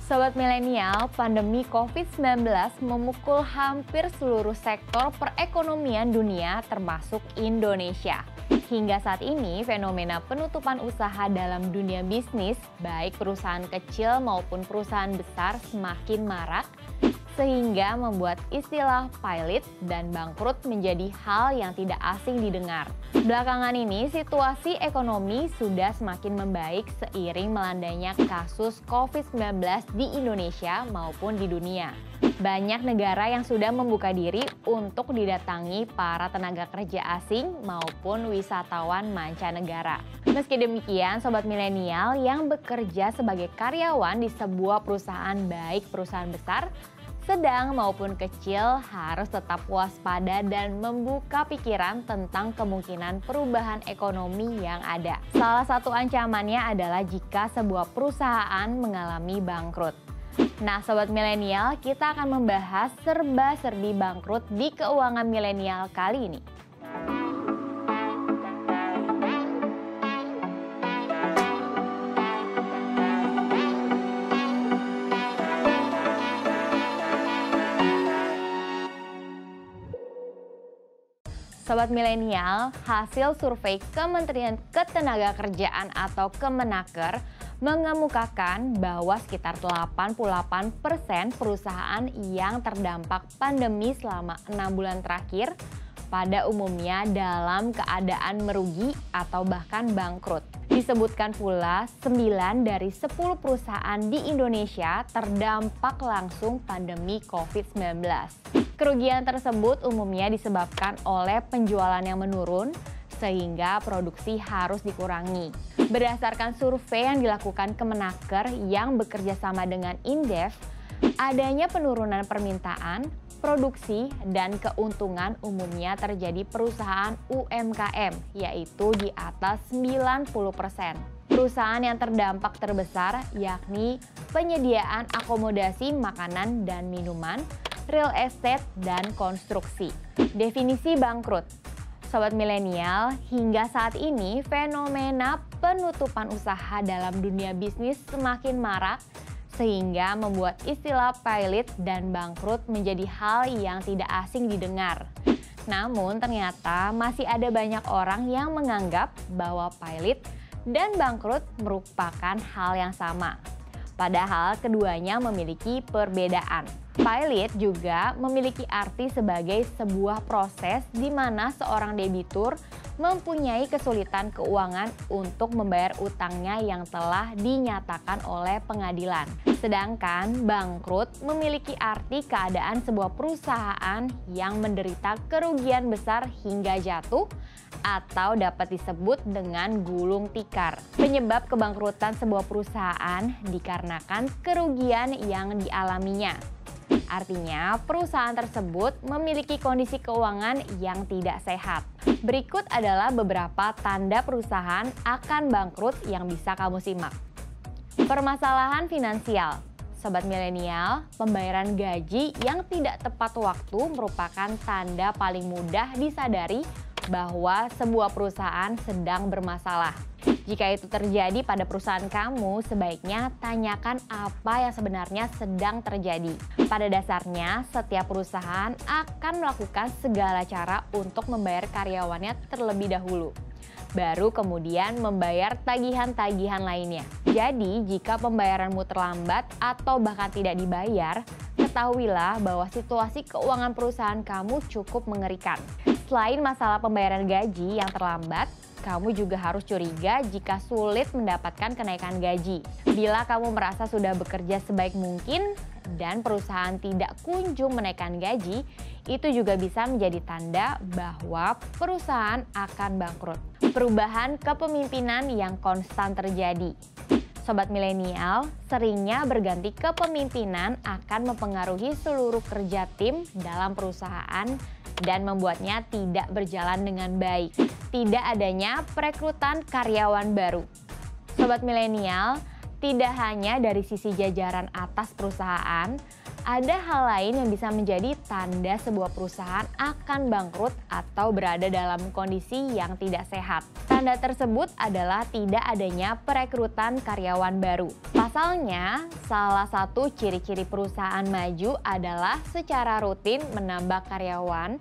Sobat milenial, pandemi COVID-19 memukul hampir seluruh sektor perekonomian dunia termasuk Indonesia. Hingga saat ini, fenomena penutupan usaha dalam dunia bisnis, baik perusahaan kecil maupun perusahaan besar semakin marak, sehingga membuat istilah pilot dan bangkrut menjadi hal yang tidak asing didengar. Belakangan ini, situasi ekonomi sudah semakin membaik seiring melandainya kasus COVID-19 di Indonesia maupun di dunia. Banyak negara yang sudah membuka diri untuk didatangi para tenaga kerja asing maupun wisatawan mancanegara. Meski demikian, sobat milenial yang bekerja sebagai karyawan di sebuah perusahaan baik perusahaan besar, sedang maupun kecil harus tetap waspada dan membuka pikiran tentang kemungkinan perubahan ekonomi yang ada. Salah satu ancamannya adalah jika sebuah perusahaan mengalami bangkrut. Nah, sobat milenial, kita akan membahas serba-serbi bangkrut di keuangan milenial kali ini. Sobat milenial, hasil survei Kementerian Ketenagakerjaan atau Kemenaker mengemukakan bahwa sekitar 88% perusahaan yang terdampak pandemi selama 6 bulan terakhir pada umumnya dalam keadaan merugi atau bahkan bangkrut. Disebutkan pula 9 dari 10 perusahaan di Indonesia terdampak langsung pandemi COVID-19. Kerugian tersebut umumnya disebabkan oleh penjualan yang menurun sehingga produksi harus dikurangi. Berdasarkan survei yang dilakukan Kemenaker yang bekerja sama dengan Indef, adanya penurunan permintaan, produksi, dan keuntungan umumnya terjadi perusahaan UMKM, yaitu di atas 90%. Perusahaan yang terdampak terbesar yakni penyediaan akomodasi makanan dan minuman, real estate, dan konstruksi. Definisi bangkrut. Sobat milenial, hingga saat ini fenomena penutupan usaha dalam dunia bisnis semakin marak sehingga membuat istilah pilot dan bangkrut menjadi hal yang tidak asing didengar. Namun ternyata masih ada banyak orang yang menganggap bahwa pilot dan bangkrut merupakan hal yang sama. Padahal keduanya memiliki perbedaan. Pilot juga memiliki arti sebagai sebuah proses di mana seorang debitur mempunyai kesulitan keuangan untuk membayar utangnya yang telah dinyatakan oleh pengadilan. Sedangkan bangkrut memiliki arti keadaan sebuah perusahaan yang menderita kerugian besar hingga jatuh atau dapat disebut dengan gulung tikar. Penyebab kebangkrutan sebuah perusahaan dikarenakan kerugian yang dialaminya. Artinya, perusahaan tersebut memiliki kondisi keuangan yang tidak sehat. Berikut adalah beberapa tanda perusahaan akan bangkrut yang bisa kamu simak. Permasalahan finansial. Sobat milenial, pembayaran gaji yang tidak tepat waktu merupakan tanda paling mudah disadari bahwa sebuah perusahaan sedang bermasalah. Jika itu terjadi pada perusahaan kamu, sebaiknya tanyakan apa yang sebenarnya sedang terjadi. Pada dasarnya, setiap perusahaan akan melakukan segala cara untuk membayar karyawannya terlebih dahulu, baru kemudian membayar tagihan-tagihan lainnya. Jadi, jika pembayaranmu terlambat atau bahkan tidak dibayar, ketahuilah bahwa situasi keuangan perusahaan kamu cukup mengerikan. Selain masalah pembayaran gaji yang terlambat, kamu juga harus curiga jika sulit mendapatkan kenaikan gaji. Bila kamu merasa sudah bekerja sebaik mungkin dan perusahaan tidak kunjung menaikkan gaji, itu juga bisa menjadi tanda bahwa perusahaan akan bangkrut. Perubahan kepemimpinan yang konstan terjadi. Sobat milenial, seringnya berganti kepemimpinan akan mempengaruhi seluruh kerja tim dalam perusahaan dan membuatnya tidak berjalan dengan baik. Tidak adanya perekrutan karyawan baru. Sobat milenial, Tidak hanya dari sisi jajaran atas perusahaan, ada hal lain yang bisa menjadi tanda sebuah perusahaan akan bangkrut atau berada dalam kondisi yang tidak sehat. Tanda tersebut adalah tidak adanya perekrutan karyawan baru. Pasalnya, salah satu ciri-ciri perusahaan maju adalah secara rutin menambah karyawan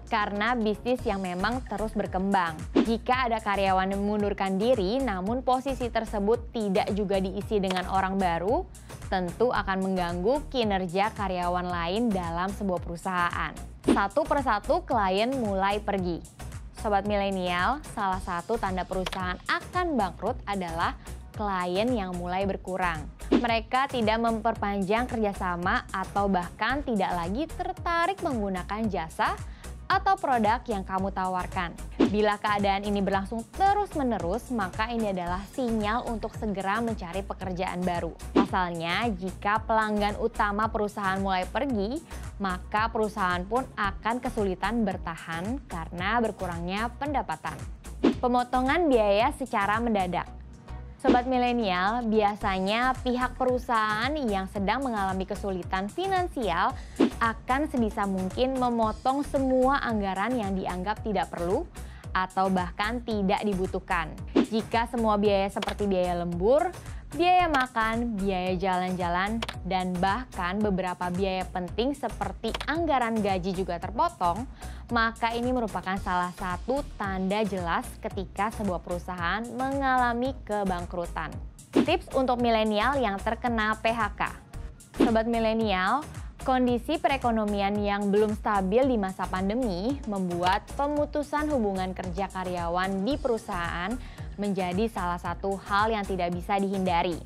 karena bisnis yang memang terus berkembang. Jika ada karyawan yang mengundurkan diri namun posisi tersebut tidak juga diisi dengan orang baru, tentu akan mengganggu kinerja karyawan lain dalam sebuah perusahaan. Satu persatu klien mulai pergi. Sobat milenial, salah satu tanda perusahaan akan bangkrut adalah klien yang mulai berkurang. Mereka tidak memperpanjang kerjasama atau bahkan tidak lagi tertarik menggunakan jasa atau produk yang kamu tawarkan. Bila keadaan ini berlangsung terus-menerus, maka ini adalah sinyal untuk segera mencari pekerjaan baru. Pasalnya, jika pelanggan utama perusahaan mulai pergi, maka perusahaan pun akan kesulitan bertahan karena berkurangnya pendapatan. Pemotongan biaya secara mendadak. Sobat milenial, biasanya pihak perusahaan yang sedang mengalami kesulitan finansial akan sebisa mungkin memotong semua anggaran yang dianggap tidak perlu atau bahkan tidak dibutuhkan. Jika semua biaya seperti biaya lembur, biaya makan, biaya jalan-jalan, dan bahkan beberapa biaya penting seperti anggaran gaji juga terpotong, maka ini merupakan salah satu tanda jelas ketika sebuah perusahaan mengalami kebangkrutan. Tips untuk milenial yang terkena PHK. Sobat milenial, kondisi perekonomian yang belum stabil di masa pandemi membuat pemutusan hubungan kerja karyawan di perusahaan menjadi salah satu hal yang tidak bisa dihindari.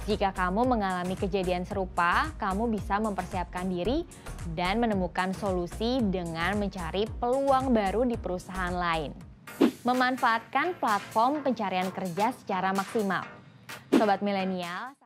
Jika kamu mengalami kejadian serupa, kamu bisa mempersiapkan diri dan menemukan solusi dengan mencari peluang baru di perusahaan lain. Memanfaatkan platform pencarian kerja secara maksimal. Sobat milenial,